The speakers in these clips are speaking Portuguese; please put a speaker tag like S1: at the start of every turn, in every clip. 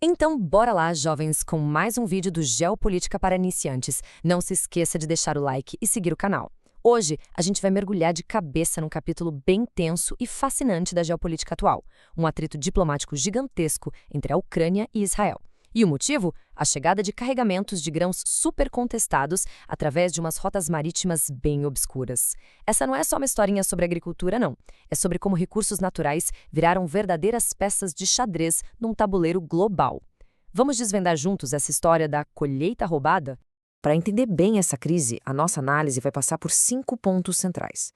S1: Então, bora lá, jovens, com mais um vídeo do Geopolítica para Iniciantes. Não se esqueça de deixar o like e seguir o canal. Hoje, a gente vai mergulhar de cabeça num capítulo bem tenso e fascinante da geopolítica atual, um atrito diplomático gigantesco entre a Ucrânia e Israel. E o motivo? A chegada de carregamentos de grãos super contestados através de umas rotas marítimas bem obscuras. Essa não é só uma historinha sobre agricultura, não. É sobre como recursos naturais viraram verdadeiras peças de xadrez num tabuleiro global. Vamos desvendar juntos essa história da colheita roubada?
S2: Para entender bem essa crise, a nossa análise vai passar por 5 pontos centrais.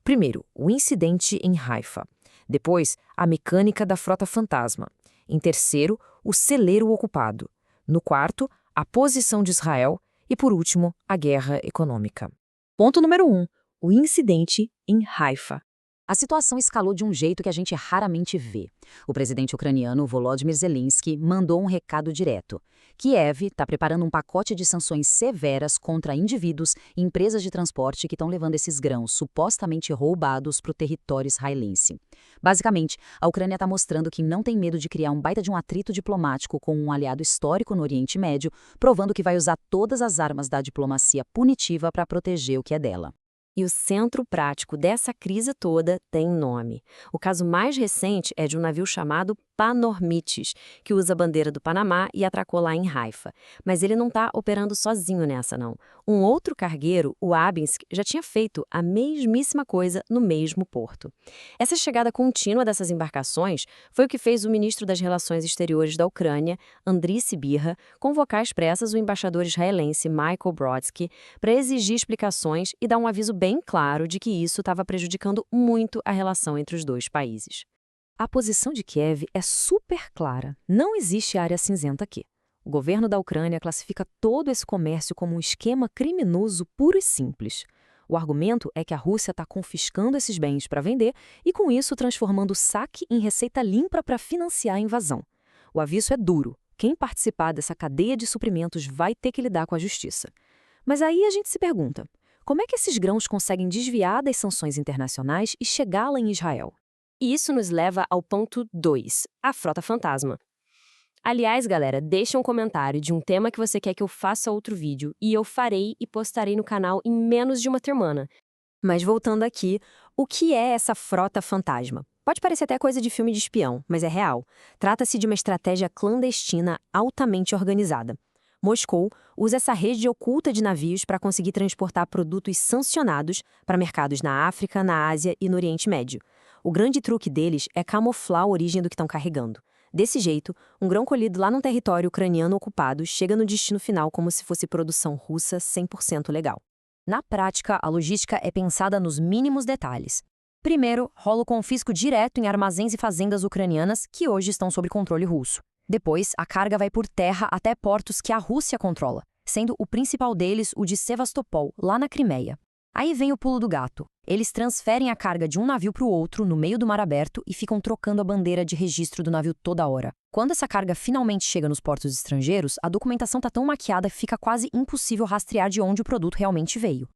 S2: Primeiro, o incidente em Haifa. Depois, a mecânica da frota fantasma. Em terceiro, o celeiro ocupado. No quarto, a posição de Israel. E, por último, a guerra econômica. Ponto número 1. O incidente em Haifa.
S3: A situação escalou de um jeito que a gente raramente vê. O presidente ucraniano Volodymyr Zelensky mandou um recado direto. Kiev está preparando um pacote de sanções severas contra indivíduos e empresas de transporte que estão levando esses grãos supostamente roubados para o território israelense. Basicamente, a Ucrânia está mostrando que não tem medo de criar um baita de um atrito diplomático com um aliado histórico no Oriente Médio, provando que vai usar todas as armas da diplomacia punitiva para proteger o que é dela.
S2: E o centro prático dessa crise toda tem nome. O caso mais recente é de um navio chamado Panormitis, que usa a bandeira do Panamá e atracou lá em Haifa. Mas ele não está operando sozinho nessa, não. Um outro cargueiro, o Abinsk, já tinha feito a mesmíssima coisa no mesmo porto. Essa chegada contínua dessas embarcações foi o que fez o ministro das Relações Exteriores da Ucrânia, Andriy Sybiha, convocar às pressas o embaixador israelense Michael Brodsky para exigir explicações e dar um aviso bem claro de que isso estava prejudicando muito a relação entre os dois países. A posição de Kiev é super clara. Não existe área cinzenta aqui. O governo da Ucrânia classifica todo esse comércio como um esquema criminoso puro e simples. O argumento é que a Rússia está confiscando esses bens para vender e, com isso, transformando o saque em receita limpa para financiar a invasão. O aviso é duro. Quem participar dessa cadeia de suprimentos vai ter que lidar com a justiça. Mas aí a gente se pergunta, como é que esses grãos conseguem desviar das sanções internacionais e chegar lá em Israel? E isso nos leva ao ponto 2, a frota fantasma. Aliás, galera, deixa um comentário de um tema que você quer que eu faça outro vídeo e eu farei e postarei no canal em menos de uma semana. Mas voltando aqui, o que é essa frota fantasma? Pode parecer até coisa de filme de espião, mas é real. Trata-se de uma estratégia clandestina altamente organizada. Moscou usa essa rede oculta de navios para conseguir transportar produtos sancionados para mercados na África, na Ásia e no Oriente Médio. O grande truque deles é camuflar a origem do que estão carregando. Desse jeito, um grão colhido lá num território ucraniano ocupado chega no destino final como se fosse produção russa 100% legal.
S1: Na prática, a logística é pensada nos mínimos detalhes. Primeiro, rola o confisco direto em armazéns e fazendas ucranianas que hoje estão sob controle russo. Depois, a carga vai por terra até portos que a Rússia controla, sendo o principal deles o de Sevastopol, lá na Crimeia. Aí vem o pulo do gato. Eles transferem a carga de um navio para o outro no meio do mar aberto e ficam trocando a bandeira de registro do navio toda hora. Quando essa carga finalmente chega nos portos estrangeiros, a documentação está tão maquiada que fica quase impossível rastrear de onde o produto realmente veio.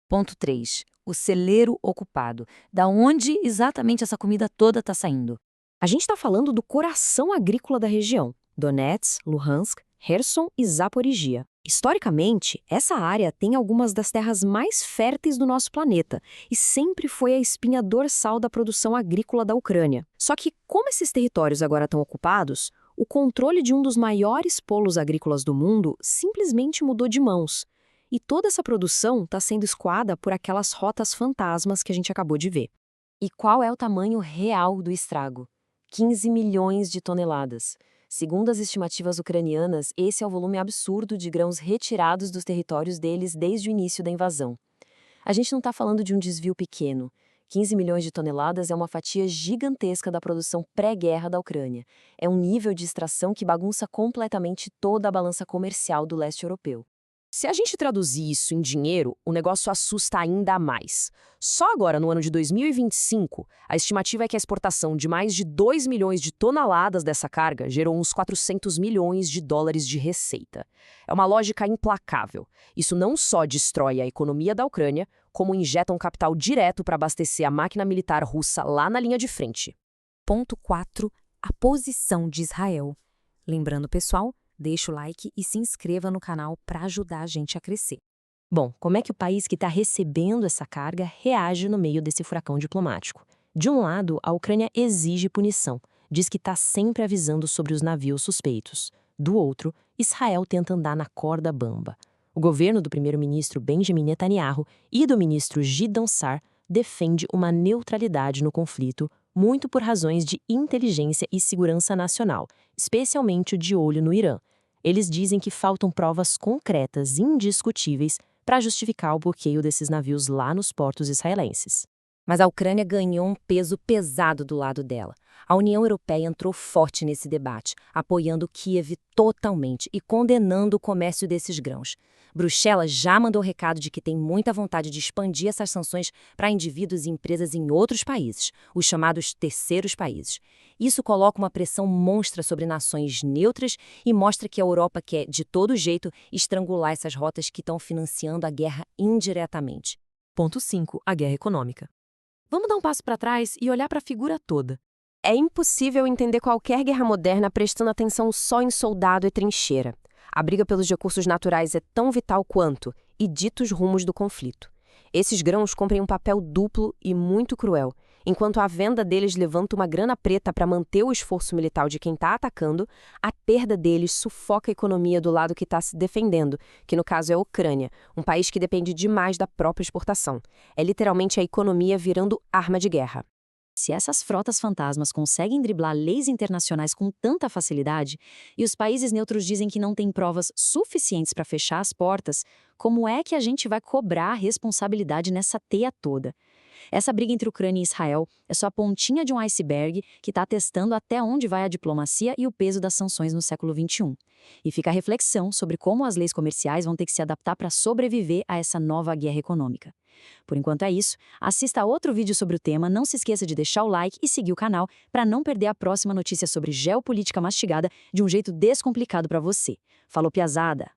S2: Ponto 3. O celeiro ocupado. Da onde exatamente essa comida toda está saindo? A gente está falando do coração agrícola da região. Donetsk, Luhansk, Kherson e Zaporizhia. Historicamente, essa área tem algumas das terras mais férteis do nosso planeta e sempre foi a espinha dorsal da produção agrícola da Ucrânia. Só que, como esses territórios agora estão ocupados, o controle de um dos maiores polos agrícolas do mundo simplesmente mudou de mãos. E toda essa produção está sendo escoada por aquelas rotas fantasmas que a gente acabou de ver. E qual é o tamanho real do estrago? 15 milhões de toneladas. Segundo as estimativas ucranianas, esse é o volume absurdo de grãos retirados dos territórios deles desde o início da invasão. A gente não está falando de um desvio pequeno. 15 milhões de toneladas é uma fatia gigantesca da produção pré-guerra da Ucrânia. É um nível de extração que bagunça completamente toda a balança comercial do leste europeu.
S1: Se a gente traduzir isso em dinheiro, o negócio assusta ainda mais. Só agora, no ano de 2025, a estimativa é que a exportação de mais de 2 milhões de toneladas dessa carga gerou uns 400 milhões de dólares de receita. É uma lógica implacável. Isso não só destrói a economia da Ucrânia, como injeta um capital direto para abastecer a máquina militar russa lá na linha de frente.
S2: Ponto 4. A posição de Israel. Lembrando, pessoal, deixa o like e se inscreva no canal para ajudar a gente a crescer.
S4: Bom, como é que o país que está recebendo essa carga reage no meio desse furacão diplomático? De um lado, a Ucrânia exige punição, diz que está sempre avisando sobre os navios suspeitos. Do outro, Israel tenta andar na corda bamba. O governo do primeiro-ministro Benjamin Netanyahu e do ministro Gideon Sa'ar defende uma neutralidade no conflito, muito por razões de inteligência e segurança nacional, especialmente o de olho no Irã. Eles dizem que faltam provas concretas e indiscutíveis para justificar o bloqueio desses navios lá nos portos israelenses.
S2: Mas a Ucrânia ganhou um peso pesado do lado dela. A União Europeia entrou forte nesse debate, apoiando Kiev totalmente e condenando o comércio desses grãos. Bruxelas já mandou recado de que tem muita vontade de expandir essas sanções para indivíduos e empresas em outros países, os chamados terceiros países. Isso coloca uma pressão monstra sobre nações neutras e mostra que a Europa quer, de todo jeito, estrangular essas rotas que estão financiando a guerra indiretamente.
S4: Ponto 5. A guerra econômica. Vamos dar um passo para trás e olhar para a figura toda.
S5: É impossível entender qualquer guerra moderna prestando atenção só em soldado e trincheira. A briga pelos recursos naturais é tão vital quanto, e dita os rumos do conflito. Esses grãos cumprem um papel duplo e muito cruel. Enquanto a venda deles levanta uma grana preta para manter o esforço militar de quem está atacando, a perda deles sufoca a economia do lado que está se defendendo, que no caso é a Ucrânia, um país que depende demais da própria exportação. É literalmente a economia virando arma de guerra.
S3: Se essas frotas fantasmas conseguem driblar leis internacionais com tanta facilidade e os países neutros dizem que não têm provas suficientes para fechar as portas, como é que a gente vai cobrar a responsabilidade nessa teia toda? Essa briga entre Ucrânia e Israel é só a pontinha de um iceberg que está testando até onde vai a diplomacia e o peso das sanções no século XXI. E fica a reflexão sobre como as leis comerciais vão ter que se adaptar para sobreviver a essa nova guerra econômica. Por enquanto é isso. Assista a outro vídeo sobre o tema, não se esqueça de deixar o like e seguir o canal para não perder a próxima notícia sobre geopolítica mastigada de um jeito descomplicado para você. Falou, piazada!